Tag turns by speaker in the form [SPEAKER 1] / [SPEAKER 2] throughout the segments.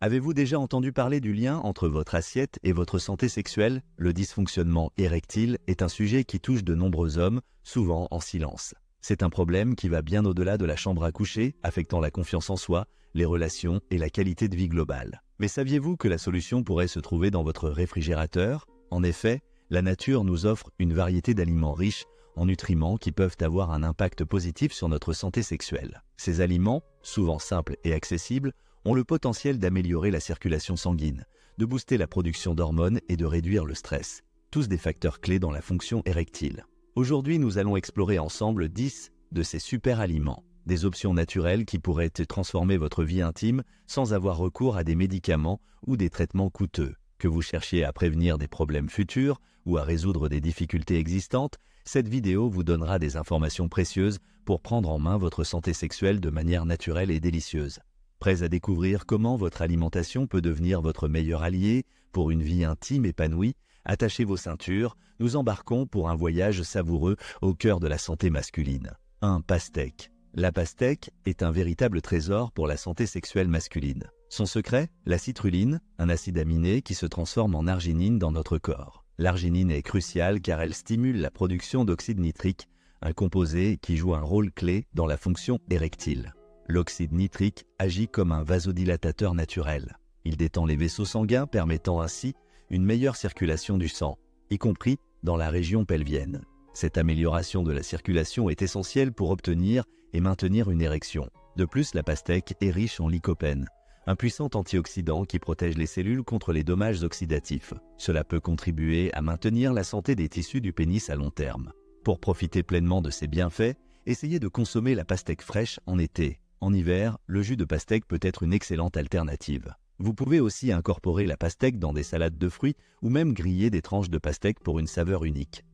[SPEAKER 1] Avez-vous déjà entendu parler du lien entre votre assiette et votre santé sexuelle? Le dysfonctionnement érectile est un sujet qui touche de nombreux hommes, souvent en silence. C'est un problème qui va bien au-delà de la chambre à coucher, affectant la confiance en soi, les relations et la qualité de vie globale. Mais saviez-vous que la solution pourrait se trouver dans votre réfrigérateur? En effet, la nature nous offre une variété d'aliments riches en nutriments qui peuvent avoir un impact positif sur notre santé sexuelle. Ces aliments, souvent simples et accessibles, ont le potentiel d'améliorer la circulation sanguine, de booster la production d'hormones et de réduire le stress, tous des facteurs clés dans la fonction érectile. Aujourd'hui, nous allons explorer ensemble 10 de ces super aliments, des options naturelles qui pourraient transformer votre vie intime sans avoir recours à des médicaments ou des traitements coûteux. Que vous cherchiez à prévenir des problèmes futurs ou à résoudre des difficultés existantes, cette vidéo vous donnera des informations précieuses pour prendre en main votre santé sexuelle de manière naturelle et délicieuse. Prêts à découvrir comment votre alimentation peut devenir votre meilleur allié pour une vie intime épanouie? Attachez vos ceintures, nous embarquons pour un voyage savoureux au cœur de la santé masculine. 1. Pastèque. La pastèque est un véritable trésor pour la santé sexuelle masculine. Son secret? La citrulline, un acide aminé qui se transforme en arginine dans notre corps. L'arginine est cruciale car elle stimule la production d'oxyde nitrique, un composé qui joue un rôle clé dans la fonction érectile. L'oxyde nitrique agit comme un vasodilatateur naturel. Il détend les vaisseaux sanguins, permettant ainsi une meilleure circulation du sang, y compris dans la région pelvienne. Cette amélioration de la circulation est essentielle pour obtenir et maintenir une érection. De plus, la pastèque est riche en lycopène, un puissant antioxydant qui protège les cellules contre les dommages oxydatifs. Cela peut contribuer à maintenir la santé des tissus du pénis à long terme. Pour profiter pleinement de ses bienfaits, essayez de consommer la pastèque fraîche en été. En hiver, le jus de pastèque peut être une excellente alternative. Vous pouvez aussi incorporer la pastèque dans des salades de fruits ou même griller des tranches de pastèque pour une saveur unique.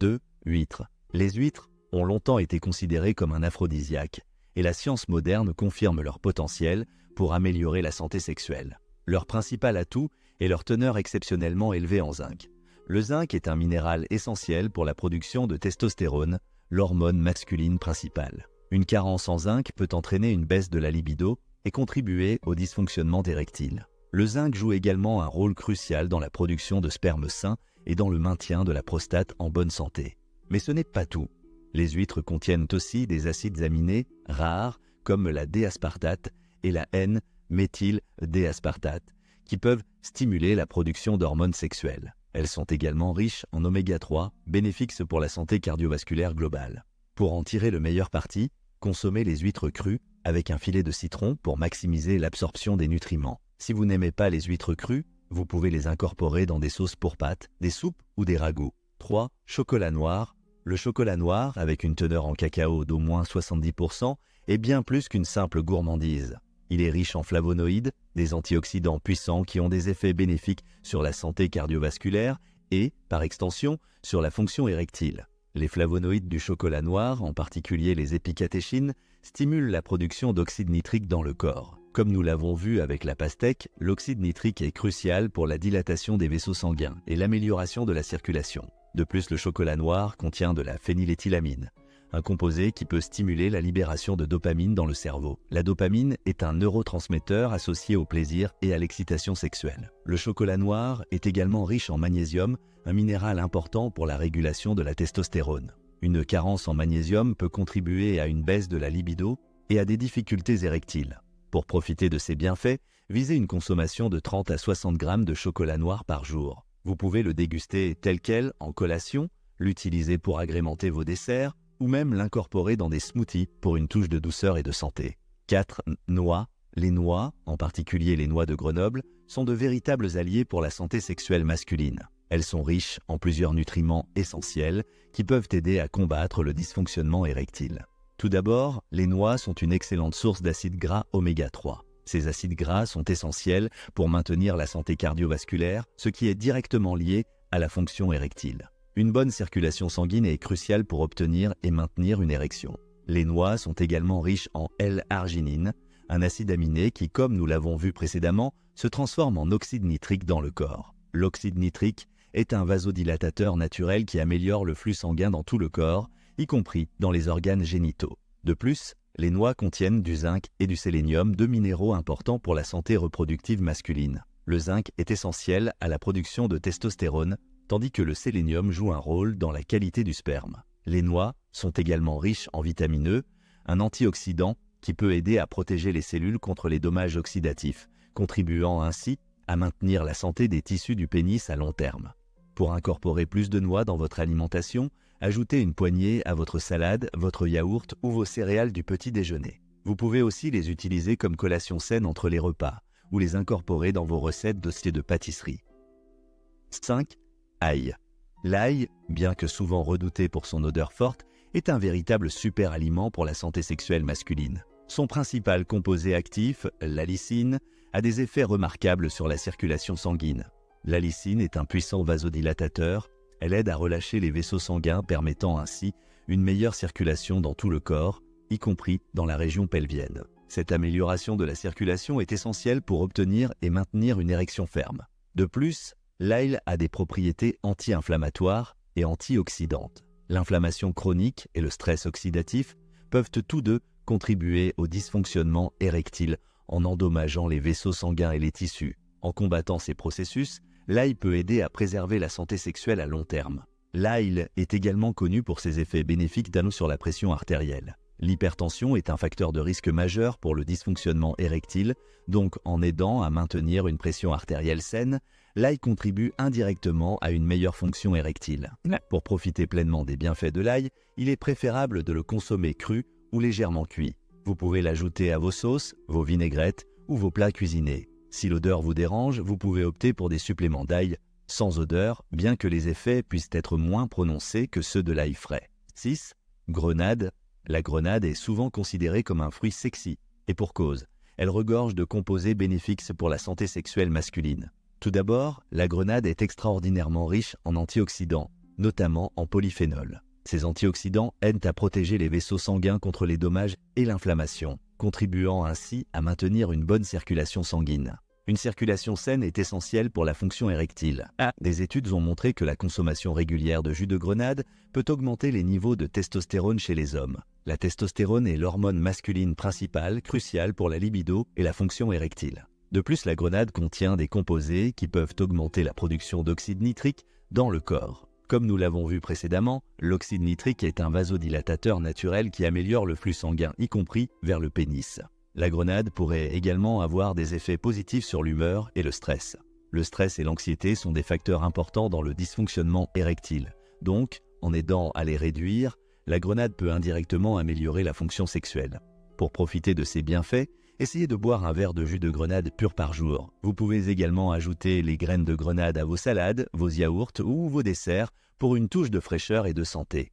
[SPEAKER 1] 2. Huîtres. Les huîtres ont longtemps été considérées comme un aphrodisiaque et la science moderne confirme leur potentiel pour améliorer la santé sexuelle. Leur principal atout est leur teneur exceptionnellement élevée en zinc. Le zinc est un minéral essentiel pour la production de testostérone, l'hormone masculine principale. Une carence en zinc peut entraîner une baisse de la libido et contribuer au dysfonctionnement érectile. Le zinc joue également un rôle crucial dans la production de sperme sain et dans le maintien de la prostate en bonne santé. Mais ce n'est pas tout. Les huîtres contiennent aussi des acides aminés rares comme la D-aspartate et la N-méthyl-D-aspartate qui peuvent stimuler la production d'hormones sexuelles. Elles sont également riches en oméga 3, bénéfiques pour la santé cardiovasculaire globale. Pour en tirer le meilleur parti, consommez les huîtres crues avec un filet de citron pour maximiser l'absorption des nutriments. Si vous n'aimez pas les huîtres crues, vous pouvez les incorporer dans des sauces pour pâtes, des soupes ou des ragoûts. 3. Chocolat noir. Le chocolat noir, avec une teneur en cacao d'au moins 70%, est bien plus qu'une simple gourmandise. Il est riche en flavonoïdes, des antioxydants puissants qui ont des effets bénéfiques sur la santé cardiovasculaire et, par extension, sur la fonction érectile. Les flavonoïdes du chocolat noir, en particulier les épicatéchines, stimulent la production d'oxyde nitrique dans le corps. Comme nous l'avons vu avec la pastèque, l'oxyde nitrique est crucial pour la dilatation des vaisseaux sanguins et l'amélioration de la circulation. De plus, le chocolat noir contient de la phényléthylamine, un composé qui peut stimuler la libération de dopamine dans le cerveau. La dopamine est un neurotransmetteur associé au plaisir et à l'excitation sexuelle. Le chocolat noir est également riche en magnésium, un minéral important pour la régulation de la testostérone. Une carence en magnésium peut contribuer à une baisse de la libido et à des difficultés érectiles. Pour profiter de ces bienfaits, visez une consommation de 30 à 60 grammes de chocolat noir par jour. Vous pouvez le déguster tel quel en collation, l'utiliser pour agrémenter vos desserts ou même l'incorporer dans des smoothies pour une touche de douceur et de santé. 4. Noix. Les noix, en particulier les noix de Grenoble, sont de véritables alliés pour la santé sexuelle masculine. Elles sont riches en plusieurs nutriments essentiels qui peuvent aider à combattre le dysfonctionnement érectile. Tout d'abord, les noix sont une excellente source d'acides gras oméga 3. Ces acides gras sont essentiels pour maintenir la santé cardiovasculaire, ce qui est directement lié à la fonction érectile. Une bonne circulation sanguine est cruciale pour obtenir et maintenir une érection. Les noix sont également riches en L-arginine, un acide aminé qui, comme nous l'avons vu précédemment, se transforme en oxyde nitrique dans le corps. L'oxyde nitrique est un vasodilatateur naturel qui améliore le flux sanguin dans tout le corps, y compris dans les organes génitaux. De plus, Les noix contiennent du zinc et du sélénium, deux minéraux importants pour la santé reproductive masculine. Le zinc est essentiel à la production de testostérone, tandis que le sélénium joue un rôle dans la qualité du sperme. Les noix sont également riches en vitamine E, un antioxydant qui peut aider à protéger les cellules contre les dommages oxydatifs, contribuant ainsi à maintenir la santé des tissus du pénis à long terme. Pour incorporer plus de noix dans votre alimentation, ajoutez une poignée à votre salade, votre yaourt ou vos céréales du petit déjeuner. Vous pouvez aussi les utiliser comme collation saine entre les repas ou les incorporer dans vos recettes dossiers de pâtisserie. 5. Ail. L'ail, bien que souvent redouté pour son odeur forte, est un véritable super aliment pour la santé sexuelle masculine. Son principal composé actif, l'allicine, a des effets remarquables sur la circulation sanguine. L'allicine est un puissant vasodilatateur. Elle aide à relâcher les vaisseaux sanguins, permettant ainsi une meilleure circulation dans tout le corps, y compris dans la région pelvienne. Cette amélioration de la circulation est essentielle pour obtenir et maintenir une érection ferme. De plus, l'ail a des propriétés anti-inflammatoires et antioxydantes. L'inflammation chronique et le stress oxydatif peuvent tous deux contribuer au dysfonctionnement érectile en endommageant les vaisseaux sanguins et les tissus. En combattant ces processus, l'ail peut aider à préserver la santé sexuelle à long terme. L'ail est également connu pour ses effets bénéfiques sur la pression artérielle. L'hypertension est un facteur de risque majeur pour le dysfonctionnement érectile, donc en aidant à maintenir une pression artérielle saine, l'ail contribue indirectement à une meilleure fonction érectile. Pour profiter pleinement des bienfaits de l'ail, il est préférable de le consommer cru ou légèrement cuit. Vous pouvez l'ajouter à vos sauces, vos vinaigrettes ou vos plats cuisinés. Si l'odeur vous dérange, vous pouvez opter pour des suppléments d'ail sans odeur, bien que les effets puissent être moins prononcés que ceux de l'ail frais. 6. Grenade. La grenade est souvent considérée comme un fruit sexy, et pour cause. Elle regorge de composés bénéfiques pour la santé sexuelle masculine. Tout d'abord, la grenade est extraordinairement riche en antioxydants, notamment en polyphénol. Ces antioxydants aident à protéger les vaisseaux sanguins contre les dommages et l'inflammation, contribuant ainsi à maintenir une bonne circulation sanguine. Une circulation saine est essentielle pour la fonction érectile. Des études ont montré que la consommation régulière de jus de grenade peut augmenter les niveaux de testostérone chez les hommes. La testostérone est l'hormone masculine principale, cruciale pour la libido et la fonction érectile. De plus, la grenade contient des composés qui peuvent augmenter la production d'oxyde nitrique dans le corps. Comme nous l'avons vu précédemment, l'oxyde nitrique est un vasodilatateur naturel qui améliore le flux sanguin, y compris vers le pénis. La grenade pourrait également avoir des effets positifs sur l'humeur et le stress. Le stress et l'anxiété sont des facteurs importants dans le dysfonctionnement érectile. Donc, en aidant à les réduire, la grenade peut indirectement améliorer la fonction sexuelle. Pour profiter de ces bienfaits, essayez de boire un verre de jus de grenade pur par jour. Vous pouvez également ajouter les graines de grenade à vos salades, vos yaourts ou vos desserts pour une touche de fraîcheur et de santé.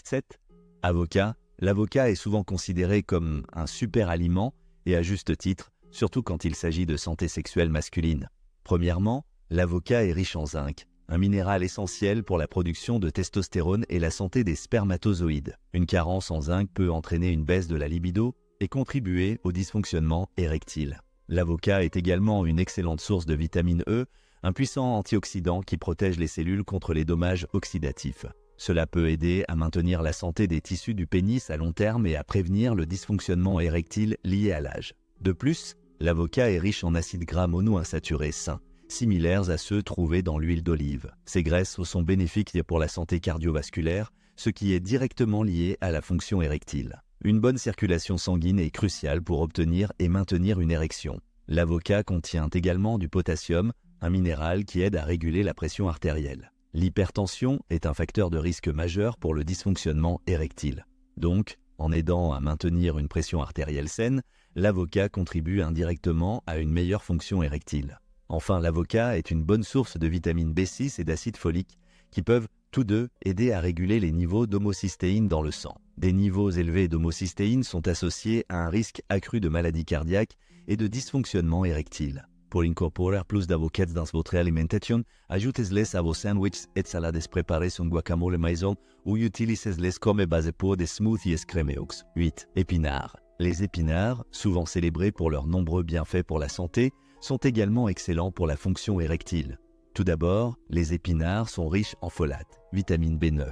[SPEAKER 1] 7. Avocat. L'avocat est souvent considéré comme un super aliment et à juste titre, surtout quand il s'agit de santé sexuelle masculine. Premièrement, l'avocat est riche en zinc, un minéral essentiel pour la production de testostérone et la santé des spermatozoïdes. Une carence en zinc peut entraîner une baisse de la libido et contribuer au dysfonctionnement érectile. L'avocat est également une excellente source de vitamine E, un puissant antioxydant qui protège les cellules contre les dommages oxydatifs. Cela peut aider à maintenir la santé des tissus du pénis à long terme et à prévenir le dysfonctionnement érectile lié à l'âge. De plus, l'avocat est riche en acides gras monoinsaturés sains, similaires à ceux trouvés dans l'huile d'olive. Ces graisses sont bénéfiques pour la santé cardiovasculaire, ce qui est directement lié à la fonction érectile. Une bonne circulation sanguine est cruciale pour obtenir et maintenir une érection. L'avocat contient également du potassium, un minéral qui aide à réguler la pression artérielle. L'hypertension est un facteur de risque majeur pour le dysfonctionnement érectile. Donc, en aidant à maintenir une pression artérielle saine, l'avocat contribue indirectement à une meilleure fonction érectile. Enfin, l'avocat est une bonne source de vitamine B6 et d'acide folique qui peuvent tous deux aider à réguler les niveaux d'homocystéine dans le sang. Des niveaux élevés d'homocystéine sont associés à un risque accru de maladies cardiaques et de dysfonctionnement érectile. Pour incorporar plus d'avocats dans votre alimentation, ajoutez-les à vos sandwichs et salades préparées con guacamole maison ou utilisez-les comme base pour des smoothies crémeux. 8. Épinards. Les épinards, souvent célébrés pour leurs nombreux bienfaits pour la santé, sont également excellents pour la fonction érectile. Tout d'abord, les épinards sont riches en folate, vitamine B9.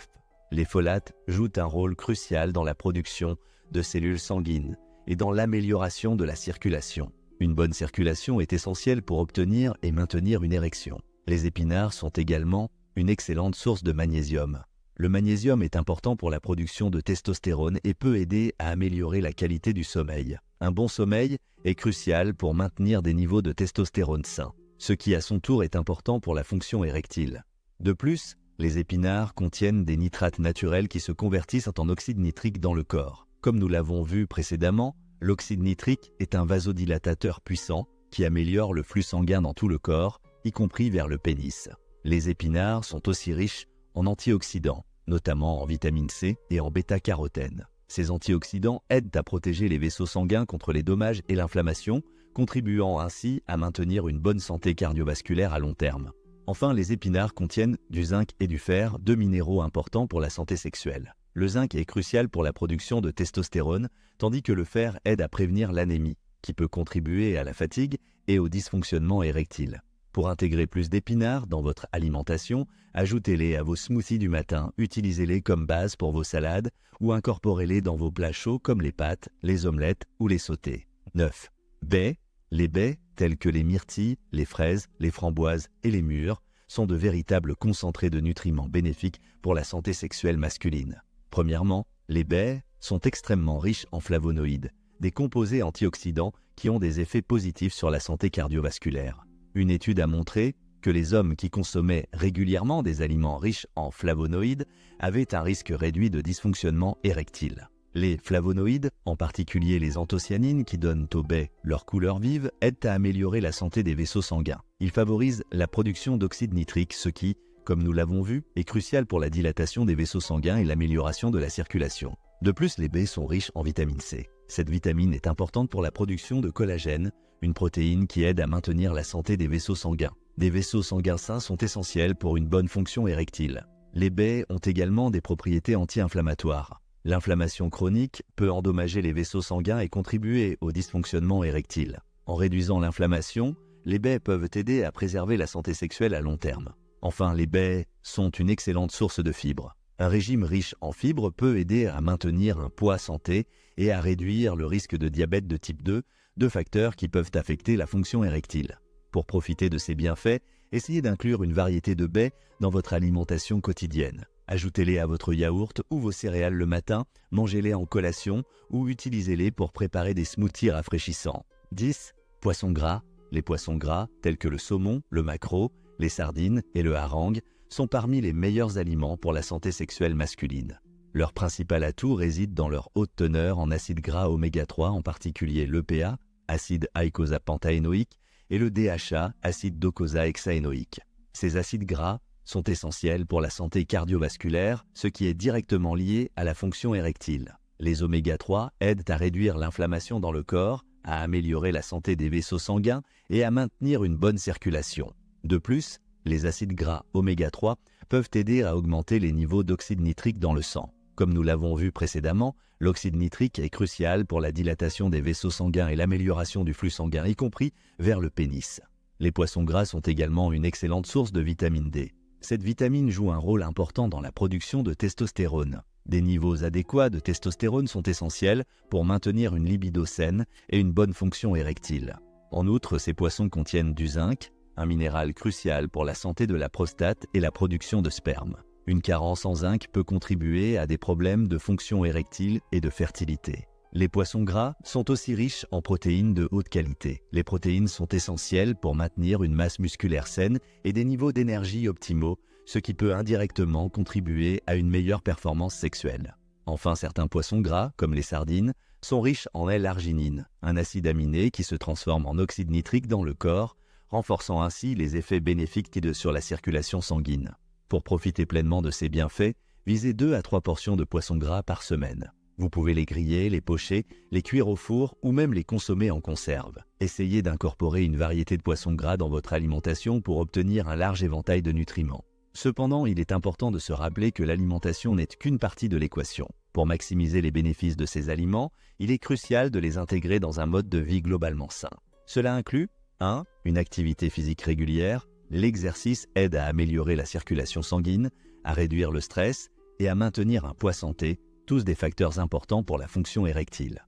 [SPEAKER 1] Les folates jouent un rôle crucial dans la production de cellules sanguines et dans l'amélioration de la circulation. Une bonne circulation est essentielle pour obtenir et maintenir une érection. Les épinards sont également une excellente source de magnésium. Le magnésium est important pour la production de testostérone et peut aider à améliorer la qualité du sommeil. Un bon sommeil est crucial pour maintenir des niveaux de testostérone sains, ce qui à son tour est important pour la fonction érectile. De plus, les épinards contiennent des nitrates naturels qui se convertissent en oxyde nitrique dans le corps. Comme nous l'avons vu précédemment, l'oxyde nitrique est un vasodilatateur puissant qui améliore le flux sanguin dans tout le corps, y compris vers le pénis. Les épinards sont aussi riches en antioxydants, notamment en vitamine C et en bêta-carotène. Ces antioxydants aident à protéger les vaisseaux sanguins contre les dommages et l'inflammation, contribuant ainsi à maintenir une bonne santé cardiovasculaire à long terme. Enfin, les épinards contiennent du zinc et du fer, deux minéraux importants pour la santé sexuelle. Le zinc est crucial pour la production de testostérone, tandis que le fer aide à prévenir l'anémie, qui peut contribuer à la fatigue et au dysfonctionnement érectile. Pour intégrer plus d'épinards dans votre alimentation, ajoutez-les à vos smoothies du matin, utilisez-les comme base pour vos salades ou incorporez-les dans vos plats chauds comme les pâtes, les omelettes ou les sautés. 9. Baies. Les baies, telles que les myrtilles, les fraises, les framboises et les mûres, sont de véritables concentrés de nutriments bénéfiques pour la santé sexuelle masculine. Premièrement, les baies sont extrêmement riches en flavonoïdes, des composés antioxydants qui ont des effets positifs sur la santé cardiovasculaire. Une étude a montré que les hommes qui consommaient régulièrement des aliments riches en flavonoïdes avaient un risque réduit de dysfonctionnement érectile. Les flavonoïdes, en particulier les anthocyanines qui donnent aux baies leur couleur vive, aident à améliorer la santé des vaisseaux sanguins. Ils favorisent la production d'oxyde nitrique, ce qui, comme nous l'avons vu, est crucial pour la dilatation des vaisseaux sanguins et l'amélioration de la circulation. De plus, les baies sont riches en vitamine C. Cette vitamine est importante pour la production de collagène, une protéine qui aide à maintenir la santé des vaisseaux sanguins. Des vaisseaux sanguins sains sont essentiels pour une bonne fonction érectile. Les baies ont également des propriétés anti-inflammatoires. L'inflammation chronique peut endommager les vaisseaux sanguins et contribuer au dysfonctionnement érectile. En réduisant l'inflammation, les baies peuvent aider à préserver la santé sexuelle à long terme. Enfin, les baies sont une excellente source de fibres. Un régime riche en fibres peut aider à maintenir un poids santé et à réduire le risque de diabète de type 2, deux facteurs qui peuvent affecter la fonction érectile. Pour profiter de ces bienfaits, essayez d'inclure une variété de baies dans votre alimentation quotidienne. Ajoutez-les à votre yaourt ou vos céréales le matin, mangez-les en collation ou utilisez-les pour préparer des smoothies rafraîchissants. 10. Poissons gras. Les poissons gras, tels que le saumon, le maquereau, les sardines et le hareng, sont parmi les meilleurs aliments pour la santé sexuelle masculine. Leur principal atout réside dans leur haute teneur en acides gras oméga 3, en particulier l'EPA, acide eicosapentaénoïque, et le DHA, acide docosahexaénoïque. Ces acides gras sont essentiels pour la santé cardiovasculaire, ce qui est directement lié à la fonction érectile. Les oméga 3 aident à réduire l'inflammation dans le corps, à améliorer la santé des vaisseaux sanguins et à maintenir une bonne circulation. De plus, les acides gras oméga 3 peuvent aider à augmenter les niveaux d'oxyde nitrique dans le sang. Comme nous l'avons vu précédemment, l'oxyde nitrique est crucial pour la dilatation des vaisseaux sanguins et l'amélioration du flux sanguin, y compris vers le pénis. Les poissons gras sont également une excellente source de vitamine D. Cette vitamine joue un rôle important dans la production de testostérone. Des niveaux adéquats de testostérone sont essentiels pour maintenir une libido saine et une bonne fonction érectile. En outre, ces poissons contiennent du zinc, un minéral crucial pour la santé de la prostate et la production de sperme. Une carence en zinc peut contribuer à des problèmes de fonction érectile et de fertilité. Les poissons gras sont aussi riches en protéines de haute qualité. Les protéines sont essentielles pour maintenir une masse musculaire saine et des niveaux d'énergie optimaux, ce qui peut indirectement contribuer à une meilleure performance sexuelle. Enfin, certains poissons gras, comme les sardines, sont riches en L-arginine, un acide aminé qui se transforme en oxyde nitrique dans le corps, renforçant ainsi les effets bénéfiques sur la circulation sanguine. Pour profiter pleinement de ces bienfaits, visez 2 à 3 portions de poissons gras par semaine. Vous pouvez les griller, les pocher, les cuire au four ou même les consommer en conserve. Essayez d'incorporer une variété de poissons gras dans votre alimentation pour obtenir un large éventail de nutriments. Cependant, il est important de se rappeler que l'alimentation n'est qu'une partie de l'équation. Pour maximiser les bénéfices de ces aliments, il est crucial de les intégrer dans un mode de vie globalement sain. Cela inclut 1. Une activité physique régulière. L'exercice aide à améliorer la circulation sanguine, à réduire le stress et à maintenir un poids santé, tous des facteurs importants pour la fonction érectile.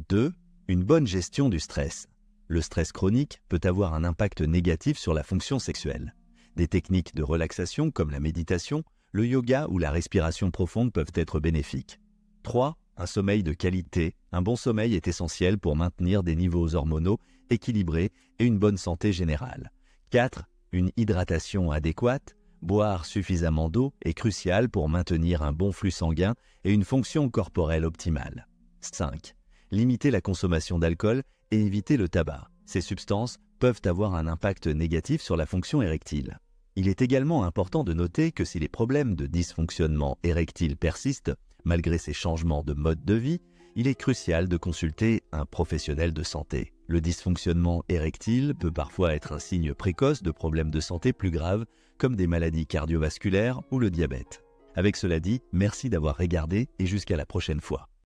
[SPEAKER 1] 2. Une bonne gestion du stress. Le stress chronique peut avoir un impact négatif sur la fonction sexuelle. Des techniques de relaxation comme la méditation, le yoga ou la respiration profonde peuvent être bénéfiques. 3. Un sommeil de qualité. Un bon sommeil est essentiel pour maintenir des niveaux hormonaux équilibrés et une bonne santé générale. 4. Une hydratation adéquate. Boire suffisamment d'eau est crucial pour maintenir un bon flux sanguin et une fonction corporelle optimale. 5. Limiter la consommation d'alcool et éviter le tabac. Ces substances peuvent avoir un impact négatif sur la fonction érectile. Il est également important de noter que si les problèmes de dysfonctionnement érectile persistent, malgré ces changements de mode de vie, il est crucial de consulter un professionnel de santé. Le dysfonctionnement érectile peut parfois être un signe précoce de problèmes de santé plus graves, comme des maladies cardiovasculaires ou le diabète. Avec cela dit, merci d'avoir regardé et jusqu'à la prochaine fois.